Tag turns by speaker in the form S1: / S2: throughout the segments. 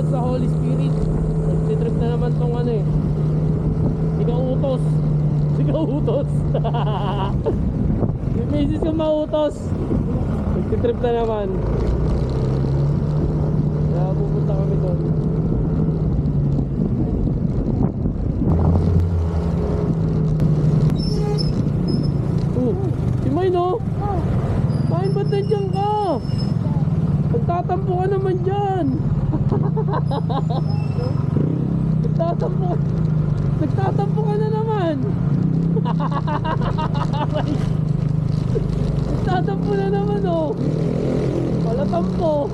S1: Sa Holy Spirit. Nagtitrip na naman tong ano eh. Siga-utos. Siga-utos. Yung misis yung mautos. Nagtitrip na naman. Kaya pupunta kami doon. Si May no? Main ba't nandiyan ka? Nagtatampo ka naman dyan. Nagtatampo ka na naman. Nagtatampo na naman oh. Wala tampo.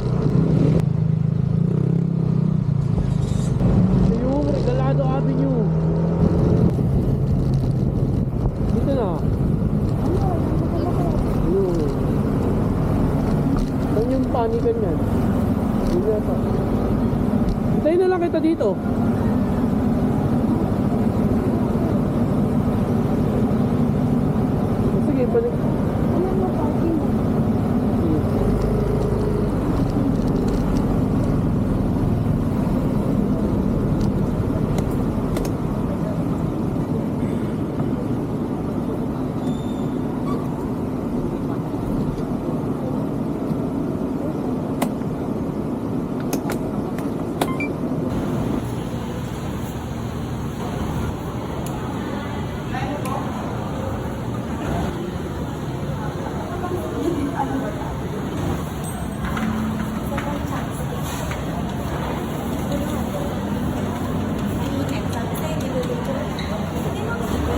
S1: Yung Regalado Avenue. Dito na. Saan yung panikan yan? Dito na pa. Hintayin na lang kita dito. Sige, balik.
S2: Ayan mo, parking mo.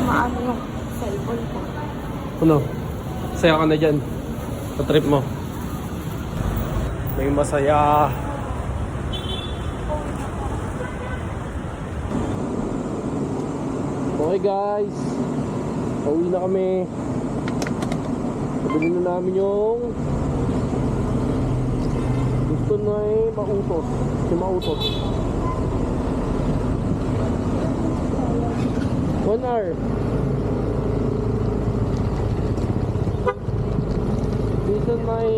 S2: Maano yung cellphone ko.
S1: Ano? Saya ka na dyan sa trip mo. May masaya. Okay guys, pauwi na kami. Pabili na namin yung gusto na mautos. Si mautos 1 hour. Based on my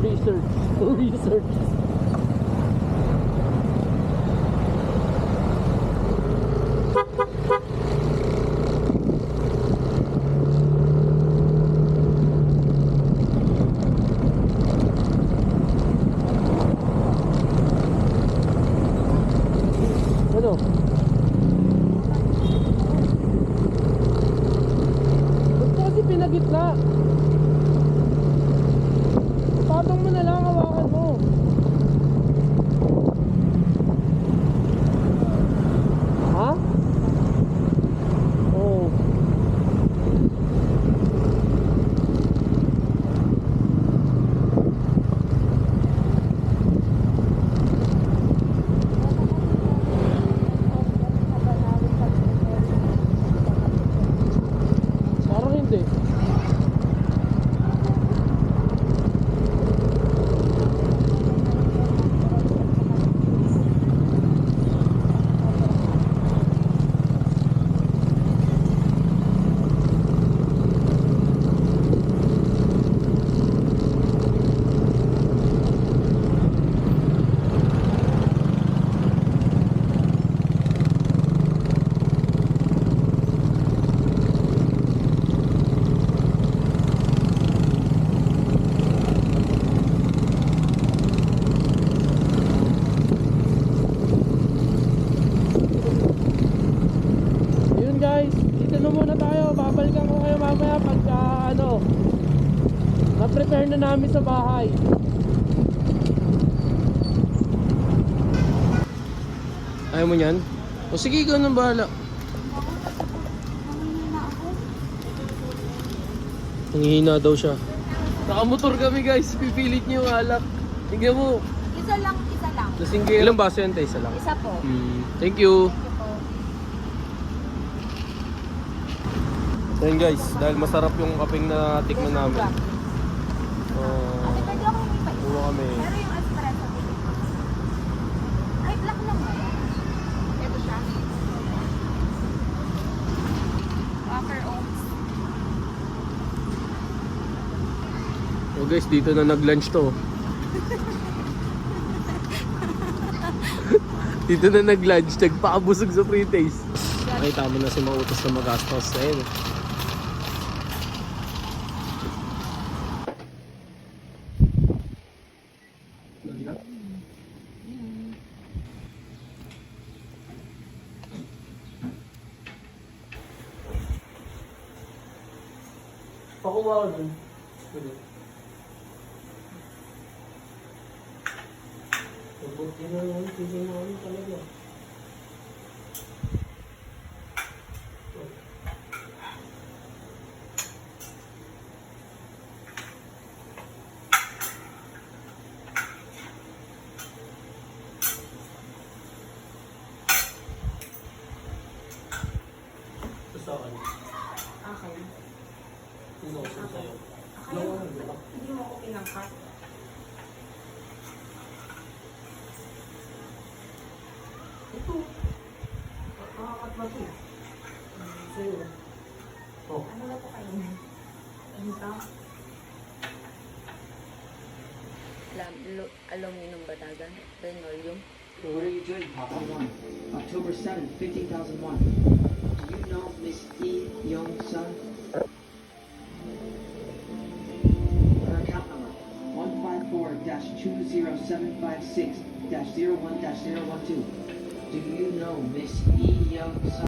S1: research. Ano? Ba't kasi pinagitna? Patong mo na lang, hawakan mo. Ha? Oo. Parang hindi. Yun guys, dito na muna tayo. Babalikan ko kayo mamaya pagka na-prepare na namin sa bahay. Ayaw mo yan? O sige, ikaw nang bahala. Nanghihina daw siya. Nakamotor kami guys, pipilit niyo yung alak. Tingnan mo.
S2: Isa lang, isa lang.
S1: Lasinggero. Ilang baso yan, te? Isa lang.
S2: Isa po.
S1: Thank you.
S2: Thank you po.
S1: So yun guys, dahil masarap yung kapeng na tikman namin.
S2: Ate, pwede ako hindi pa isa.
S1: Buwa kami.
S2: Pero yung espresso, pili ko. Ay, black lang ba yan? Ito siya. Wafer oats.
S1: Oh guys, dito na nag-lunch to. Dito na nag-lunch, nagpakabusog sa pre-taste. Ay, tama na si Mautos na magastos. Ayun. Pakuha ko dun. Mabuti na yun, hindi na ano talaga. Gusto ka niya?
S2: Okay.
S1: Sino gusto sa'yo?
S2: Hindi mo ako pinangkat.
S1: Ito. Makakat ba ito? Sa'yo. Oh.
S2: Ano na po kayo? Ano ka? Aluminum batagan? Linoleum?
S3: What are you doing, Papa? October 7th, 15,001. Do you know Miss E. Young Sun? Her account number 154-20756-01-012. Do you know Miss E. Young Sun?